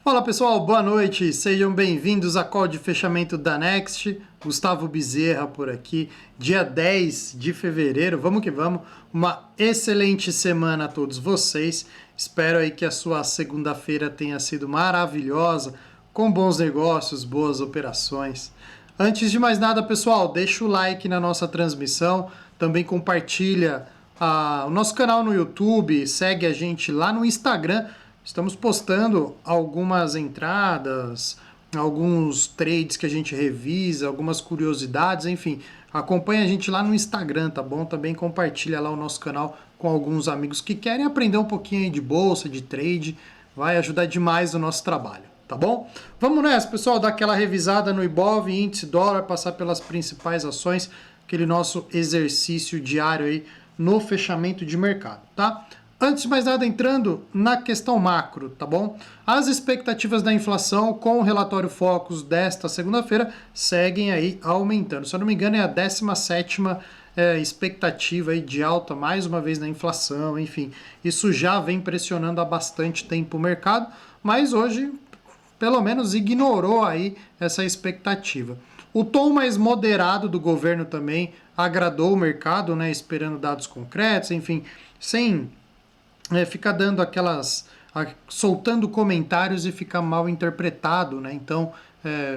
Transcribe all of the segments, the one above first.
Fala pessoal, boa noite, sejam bem-vindos à call de fechamento da Next. Gustavo Bezerra por aqui, dia 10 de fevereiro, vamos que vamos. Uma excelente semana a todos vocês. Espero aí que a sua segunda-feira tenha sido maravilhosa, com bons negócios, boas operações. Antes de mais nada, pessoal, deixa o like na nossa transmissão, também compartilha o nosso canal no YouTube, segue a gente lá no Instagram. Estamos postando algumas entradas, alguns trades que a gente revisa, algumas curiosidades, enfim. Acompanha a gente lá no Instagram, tá bom? Também compartilha lá o nosso canal com alguns amigos que querem aprender um pouquinho aí de bolsa, de trade. Vai ajudar demais o nosso trabalho, tá bom? Vamos nessa, pessoal, dar aquela revisada no Ibov, índice dólar, passar pelas principais ações, aquele nosso exercício diário aí no fechamento de mercado, tá? Antes de mais nada, entrando na questão macro, tá bom? As expectativas da inflação com o relatório Focus desta segunda-feira seguem aí aumentando. Se eu não me engano, é a 17ª expectativa aí de alta, mais uma vez, na inflação, enfim. Isso já vem pressionando há bastante tempo o mercado, mas hoje, pelo menos, ignorou aí essa expectativa. O tom mais moderado do governo também agradou o mercado, né? Esperando dados concretos, enfim, sem... fica dando soltando comentários e fica mal interpretado, né? Então,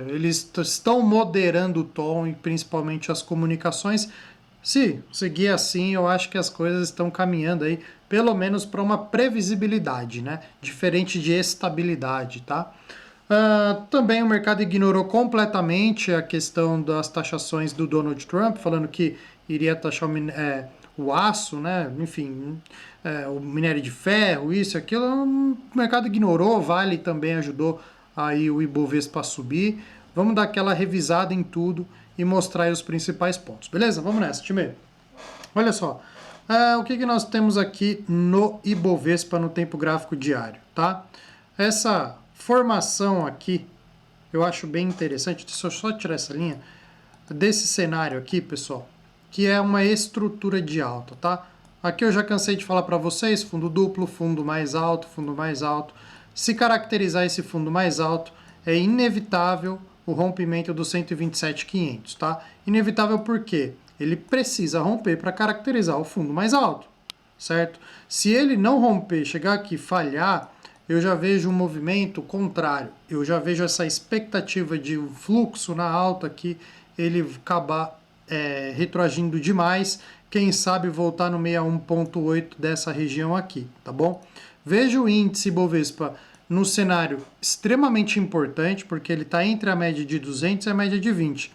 eles estão moderando o tom e principalmente as comunicações. Se seguir assim, eu acho que as coisas estão caminhando aí, pelo menos para uma previsibilidade, né? Diferente de estabilidade, tá? Também o mercado ignorou completamente a questão das taxações do Donald Trump, falando que iria taxar o aço, né? Enfim, o minério de ferro, isso, aquilo, o mercado ignorou, Vale também ajudou aí o Ibovespa a subir. Vamos dar aquela revisada em tudo e mostrar aí os principais pontos, beleza? Vamos nessa, time. Olha só, o que nós temos aqui no Ibovespa no tempo gráfico diário, tá? Essa formação aqui, eu acho bem interessante, deixa eu só tirar essa linha, desse cenário aqui, pessoal, que é uma estrutura de alta, tá? Aqui eu já cansei de falar para vocês, fundo duplo, fundo mais alto, fundo mais alto. Se caracterizar esse fundo mais alto, é inevitável o rompimento do 127.500, tá? Inevitável por quê? Ele precisa romper para caracterizar o fundo mais alto, certo? Se ele não romper, chegar aqui e falhar, eu já vejo um movimento contrário. Eu já vejo essa expectativa de fluxo na alta aqui, ele acabar retroagindo demais, quem sabe voltar no 61.8 dessa região aqui, tá bom? Veja o índice Bovespa no cenário extremamente importante, porque ele está entre a média de 200 e a média de 20.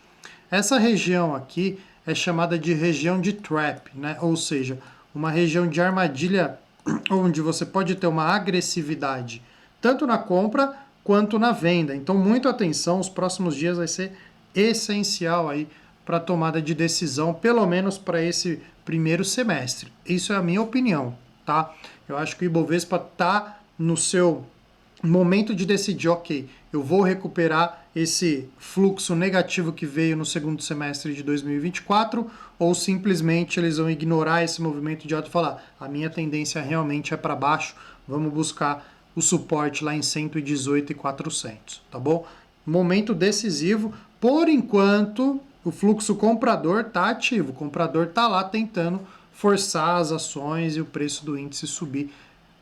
Essa região aqui é chamada de região de trap, né? Ou seja, uma região de armadilha onde você pode ter uma agressividade tanto na compra quanto na venda. Então, muita atenção, os próximos dias vai ser essencial aí para tomada de decisão, pelo menos para esse primeiro semestre. Isso é a minha opinião, tá? Eu acho que o Ibovespa está no seu momento de decidir, ok, eu vou recuperar esse fluxo negativo que veio no segundo semestre de 2024, ou simplesmente eles vão ignorar esse movimento de alta e falar, a minha tendência realmente é para baixo, vamos buscar o suporte lá em 118.400, tá bom? Momento decisivo, por enquanto o fluxo comprador está ativo, o comprador está lá tentando forçar as ações e o preço do índice subir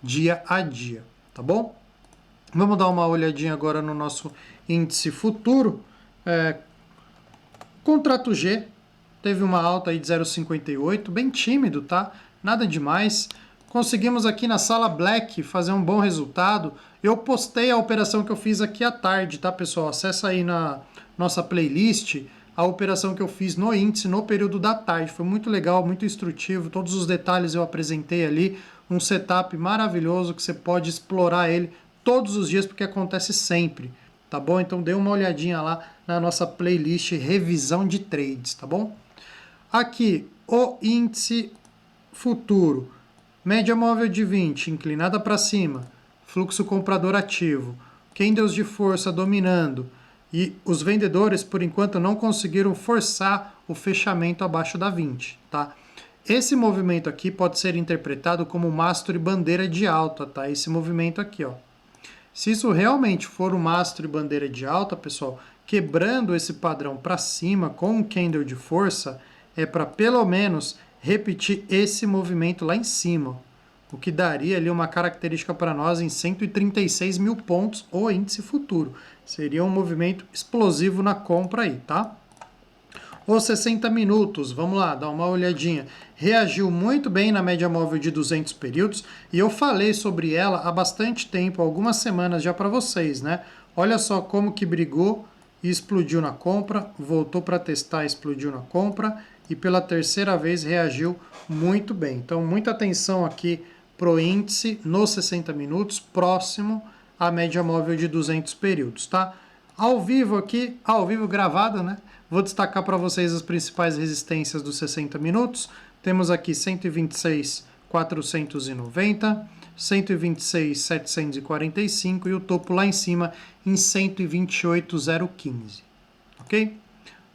dia a dia, tá bom? Vamos dar uma olhadinha agora no nosso índice futuro. Contrato G teve uma alta aí de 0,58, bem tímido, tá? Nada demais. Conseguimos aqui na sala Black fazer um bom resultado. Eu postei a operação que eu fiz aqui à tarde, tá, pessoal? Acessa aí na nossa playlist a operação que eu fiz no índice no período da tarde. Foi muito legal, muito instrutivo. Todos os detalhes eu apresentei ali. Um setup maravilhoso que você pode explorar ele todos os dias, porque acontece sempre, tá bom? Então dê uma olhadinha lá na nossa playlist revisão de trades, tá bom? Aqui, o índice futuro, média móvel de 20, inclinada para cima, fluxo comprador ativo, candles de força dominando, e os vendedores, por enquanto, não conseguiram forçar o fechamento abaixo da 20, tá? Esse movimento aqui pode ser interpretado como mastro e bandeira de alta, tá? Esse movimento aqui, ó. Se isso realmente for um mastro e bandeira de alta, pessoal, quebrando esse padrão para cima com um candle de força, é para pelo menos repetir esse movimento lá em cima, o que daria ali uma característica para nós em 136 mil pontos o índice futuro. Seria um movimento explosivo na compra aí, tá? Os 60 minutos, vamos lá, dar uma olhadinha. Reagiu muito bem na média móvel de 200 períodos e eu falei sobre ela há bastante tempo, algumas semanas já para vocês, né? Olha só como que brigou e explodiu na compra, voltou para testar, explodiu na compra e pela terceira vez reagiu muito bem. Então, muita atenção aqui pro índice nos 60 minutos, próximo à média móvel de 200 períodos, tá? Ao vivo aqui, ao vivo gravado, né? Vou destacar para vocês as principais resistências dos 60 minutos. Temos aqui 126.490, 126.745 e o topo lá em cima em 128.015, ok?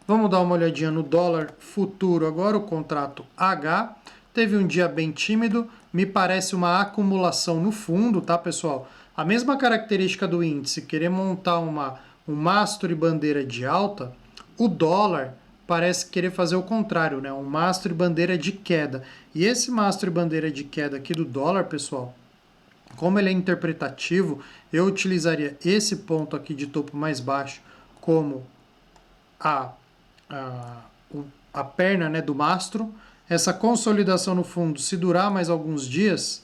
Vamos dar uma olhadinha no dólar futuro agora, o contrato H. Teve um dia bem tímido, me parece uma acumulação no fundo, tá, pessoal? A mesma característica do índice, querer montar um mastro e bandeira de alta, o dólar parece querer fazer o contrário, né? Um mastro e bandeira de queda. E esse mastro e bandeira de queda aqui do dólar, pessoal, como ele é interpretativo, eu utilizaria esse ponto aqui de topo mais baixo como a perna, né, do mastro. Essa consolidação no fundo, se durar mais alguns dias,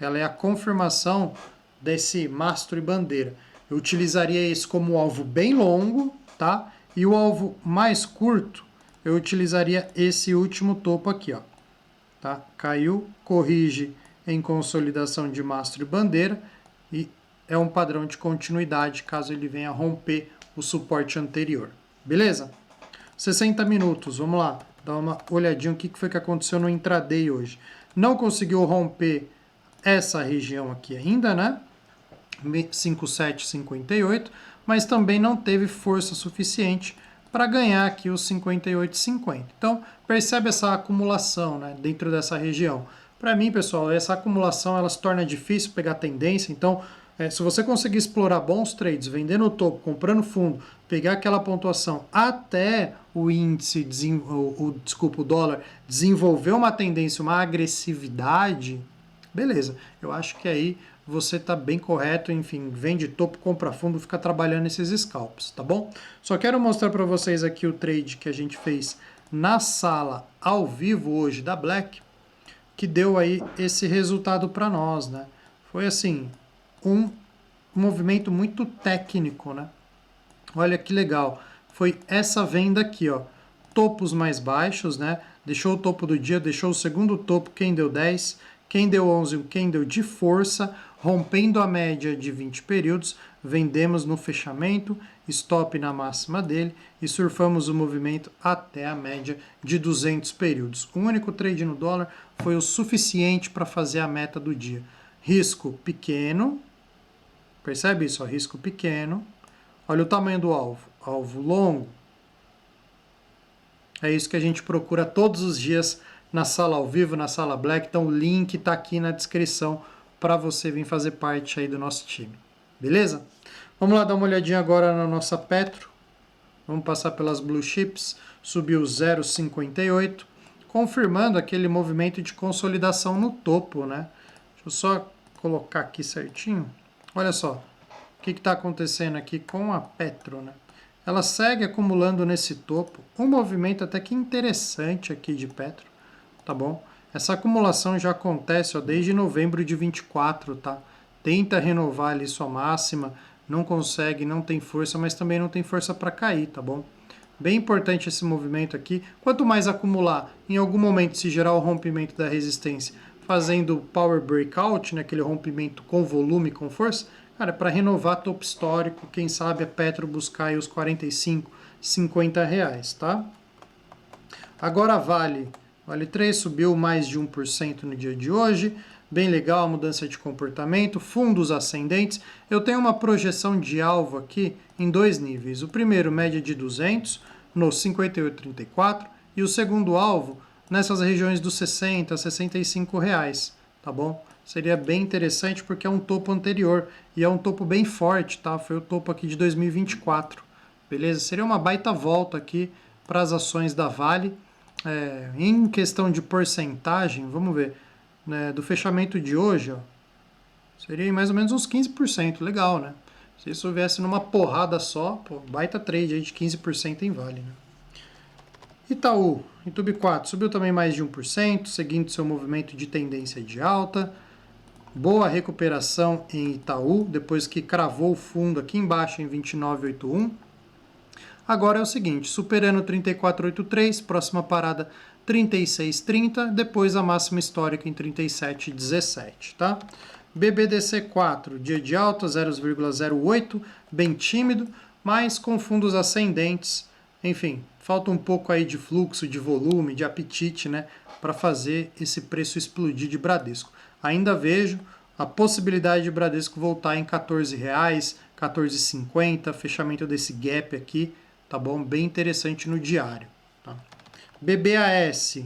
ela é a confirmação desse mastro e bandeira. Eu utilizaria esse como alvo bem longo, tá? E o alvo mais curto, eu utilizaria esse último topo aqui, ó. Tá? Caiu, corrige em consolidação de mastro e bandeira e é um padrão de continuidade caso ele venha romper o suporte anterior. Beleza? 60 minutos, vamos lá. Dar uma olhadinha o que foi que aconteceu no intraday hoje. Não conseguiu romper essa região aqui ainda, né? 57,58, mas também não teve força suficiente para ganhar aqui os 58,50. Então, percebe essa acumulação, né, dentro dessa região. Para mim, pessoal, essa acumulação ela se torna difícil pegar tendência, então se você conseguir explorar bons trades, vendendo o topo, comprando fundo, pegar aquela pontuação até o índice, o dólar desenvolver uma tendência, uma agressividade, beleza. Eu acho que aí você está bem correto, enfim, vende topo, compra fundo, fica trabalhando esses scalps, tá bom? Só quero mostrar para vocês aqui o trade que a gente fez na sala ao vivo hoje da Black, que deu aí esse resultado para nós, né? Foi assim, um movimento muito técnico, né? Olha que legal. Foi essa venda aqui, ó. Topos mais baixos, né? Deixou o topo do dia, deixou o segundo topo, quem deu 10, quem deu 11, quem deu de força, rompendo a média de 20 períodos, vendemos no fechamento, stop na máxima dele e surfamos o movimento até a média de 200 períodos. O único trade no dólar foi o suficiente para fazer a meta do dia. Risco pequeno, percebe isso? Ó, risco pequeno. Olha o tamanho do alvo, alvo longo. É isso que a gente procura todos os dias na sala ao vivo, na sala Black. Então o link está aqui na descrição para você vir fazer parte aí do nosso time. Beleza? Vamos lá dar uma olhadinha agora na nossa Petro. Vamos passar pelas Blue Chips. Subiu 0,58, confirmando aquele movimento de consolidação no topo, né? Deixa eu só colocar aqui certinho. Olha só, o que está acontecendo aqui com a Petro, né? Ela segue acumulando nesse topo, um movimento até que interessante aqui de Petro, tá bom? Essa acumulação já acontece, ó, desde novembro de 24, tá? Tenta renovar ali sua máxima, não consegue, não tem força, mas também não tem força para cair, tá bom? Bem importante esse movimento aqui. Quanto mais acumular, em algum momento se gerar o rompimento da resistência, fazendo power breakout, né, aquele rompimento com volume, com força, cara, para renovar topo histórico, quem sabe a Petro buscar aí os 45, 50 reais, tá? Agora Vale 3 subiu mais de 1% no dia de hoje, bem legal a mudança de comportamento, fundos ascendentes. Eu tenho uma projeção de alvo aqui em dois níveis. O primeiro, média de 200, no 58,34, e o segundo alvo, nessas regiões dos 60, 65 reais, tá bom? seria bem interessante porque é um topo anterior e é um topo bem forte, tá? Foi o topo aqui de 2024, beleza? Seria uma baita volta aqui para as ações da Vale. Em questão de porcentagem, vamos ver, né, do fechamento de hoje, ó, seria mais ou menos uns 15%, legal, né? Se isso viesse numa porrada só, pô, baita trade aí de 15% em Vale, né? Itaú, Itube 4, subiu também mais de 1%, seguindo seu movimento de tendência de alta. Boa recuperação em Itaú, depois que cravou o fundo aqui embaixo em 29,81. Agora é o seguinte, superando 34,83, próxima parada 36,30, depois a máxima histórica em 37,17, tá? BBDC4, dia de alta 0,08, bem tímido, mas com fundos ascendentes. Enfim, falta um pouco aí de fluxo, de volume, de apetite, né, para fazer esse preço explodir de Bradesco. Ainda vejo a possibilidade de Bradesco voltar em R$14, R$14,50, fechamento desse gap aqui, tá bom? Bem interessante no diário. Tá? BBAS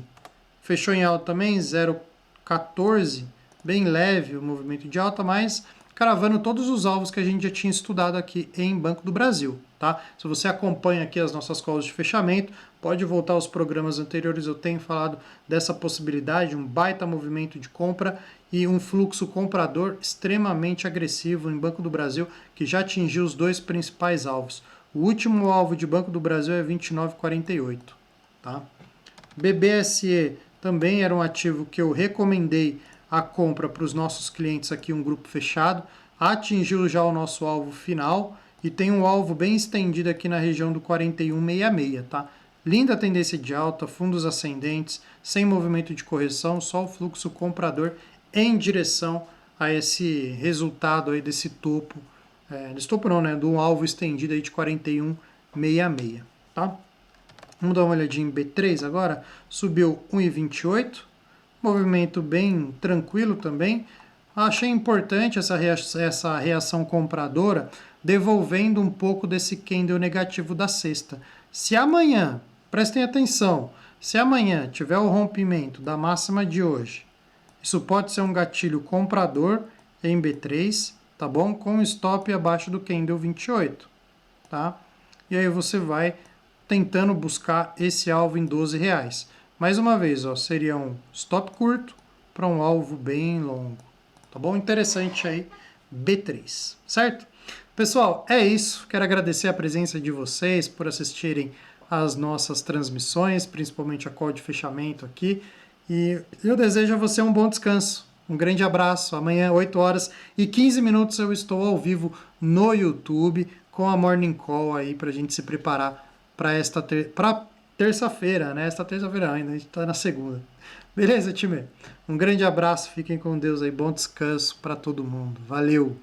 fechou em alta também, 0,14, bem leve o movimento de alta, mas cravando todos os alvos que a gente já tinha estudado aqui em Banco do Brasil, tá? Se você acompanha aqui as nossas calls de fechamento, pode voltar aos programas anteriores, eu tenho falado dessa possibilidade, um baita movimento de compra e um fluxo comprador extremamente agressivo em Banco do Brasil, que já atingiu os dois principais alvos. O último alvo de Banco do Brasil é 29,48, tá? BBSE também era um ativo que eu recomendei a compra para os nossos clientes aqui, um grupo fechado, atingiu já o nosso alvo final e tem um alvo bem estendido aqui na região do 41,66, tá? Linda tendência de alta, fundos ascendentes, sem movimento de correção, só o fluxo comprador em direção a esse resultado aí desse topo, desse topo não, né, do alvo estendido aí de 41,66, tá? Vamos dar uma olhadinha em B3 agora, subiu 1,28, movimento bem tranquilo também. Achei importante essa reação compradora, devolvendo um pouco desse candle negativo da sexta. Se amanhã, prestem atenção, se amanhã tiver o rompimento da máxima de hoje, isso pode ser um gatilho comprador em B3, tá bom? Com stop abaixo do candle 28, tá? E aí você vai tentando buscar esse alvo em R$12. Mais uma vez, ó, seria um stop curto para um alvo bem longo, tá bom? Interessante aí, B3, certo? Pessoal, é isso. Quero agradecer a presença de vocês por assistirem às nossas transmissões, principalmente a call de fechamento aqui. E eu desejo a você um bom descanso. Um grande abraço. Amanhã, 8h15, eu estou ao vivo no YouTube com a Morning Call aí para a gente se preparar para terça-feira, né? Esta terça-feira ainda, a gente está na segunda. Beleza, time? Um grande abraço, fiquem com Deus aí, bom descanso para todo mundo. Valeu!